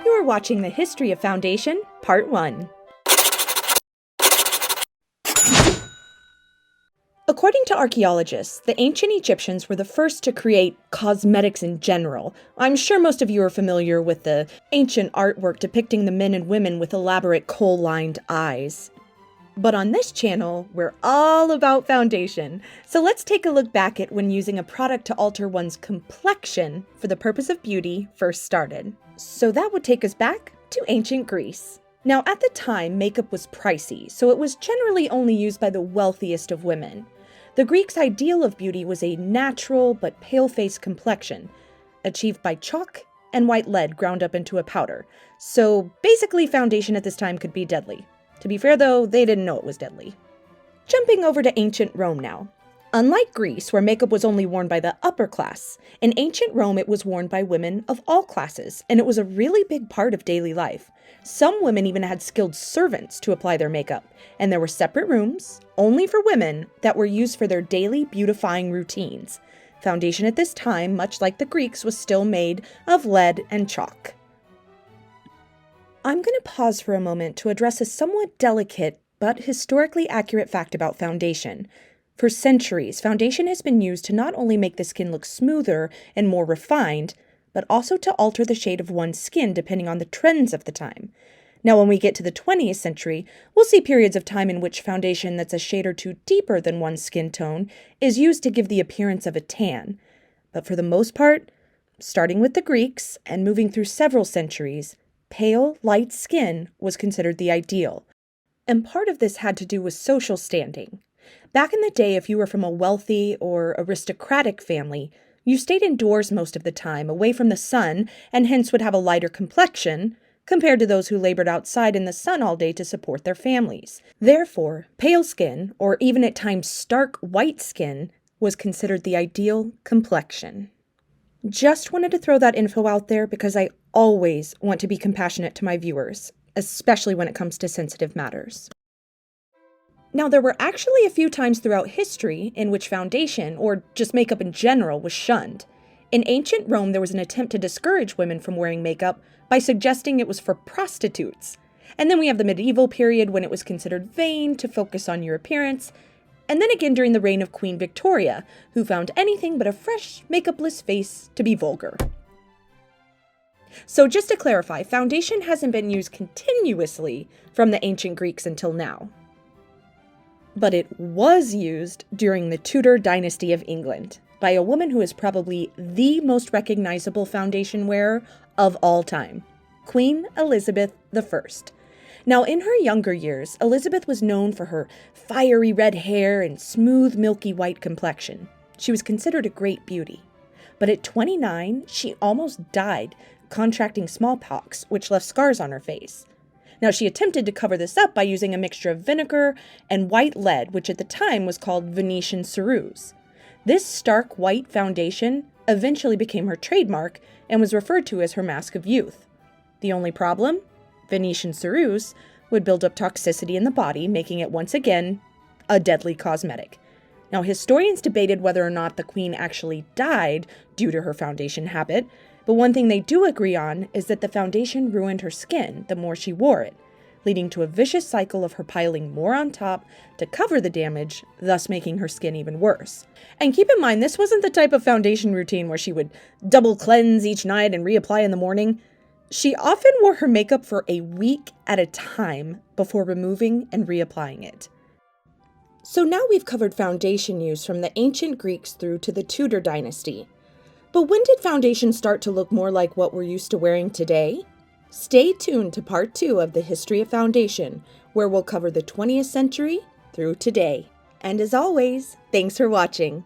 You are watching the History of Foundation, Part 1. According to archaeologists, the ancient Egyptians were the first to create cosmetics in general. I'm sure most of you are familiar with the ancient artwork depicting the men and women with elaborate kohl-lined eyes. But on this channel, we're all about foundation. So let's take a look back at when using a product to alter one's complexion for the purpose of beauty first started. So that would take us back to ancient Greece. Now, at the time, makeup was pricey, so it was generally only used by the wealthiest of women. The Greeks' ideal of beauty was a natural but pale-faced complexion, achieved by chalk and white lead ground up into a powder. So basically, foundation at this time could be deadly. To be fair though, they didn't know it was deadly. Jumping over to ancient Rome now. Unlike Greece, where makeup was only worn by the upper class, in ancient Rome it was worn by women of all classes, and it was a really big part of daily life. Some women even had skilled servants to apply their makeup, and there were separate rooms, only for women, that were used for their daily beautifying routines. Foundation at this time, much like the Greeks, was still made of lead and chalk. I'm going to pause for a moment to address a somewhat delicate but historically accurate fact about foundation. For centuries, foundation has been used to not only make the skin look smoother and more refined, but also to alter the shade of one's skin depending on the trends of the time. Now, when we get to the 20th century, we'll see periods of time in which foundation that's a shade or two deeper than one's skin tone is used to give the appearance of a tan. But for the most part, starting with the Greeks and moving through several centuries, pale, light skin was considered the ideal. And part of this had to do with social standing. Back in the day, if you were from a wealthy or aristocratic family, you stayed indoors most of the time, away from the sun, and hence would have a lighter complexion, compared to those who labored outside in the sun all day to support their families. Therefore, pale skin, or even at times stark white skin, was considered the ideal complexion. Just wanted to throw that info out there because I always want to be compassionate to my viewers, especially when it comes to sensitive matters. Now, there were actually a few times throughout history in which foundation, or just makeup in general, was shunned. In ancient Rome, there was an attempt to discourage women from wearing makeup by suggesting it was for prostitutes. And then we have the medieval period when it was considered vain to focus on your appearance, and then again during the reign of Queen Victoria, who found anything but a fresh, makeupless face to be vulgar. So just to clarify, foundation hasn't been used continuously from the ancient Greeks until now. But it was used during the Tudor Dynasty of England by a woman who is probably the most recognizable foundation wearer of all time, Queen Elizabeth I. Now, in her younger years, Elizabeth was known for her fiery red hair and smooth, milky white complexion. She was considered a great beauty. But at 29, she almost died, contracting smallpox, which left scars on her face. Now, she attempted to cover this up by using a mixture of vinegar and white lead, which at the time was called Venetian Ceruse. This stark white foundation eventually became her trademark and was referred to as her mask of youth. The only problem? Venetian Ceruse would build up toxicity in the body, making it once again a deadly cosmetic. Now, historians debated whether or not the queen actually died due to her foundation habit, but one thing they do agree on is that the foundation ruined her skin the more she wore it, leading to a vicious cycle of her piling more on top to cover the damage, thus making her skin even worse. And keep in mind, this wasn't the type of foundation routine where she would double cleanse each night and reapply in the morning. She often wore her makeup for a week at a time before removing and reapplying it. So now we've covered foundation use from the ancient Greeks through to the Tudor Dynasty. But when did foundation start to look more like what we're used to wearing today? Stay tuned to part 2 of the History of Foundation, where we'll cover the 20th century through today. And as always, thanks for watching.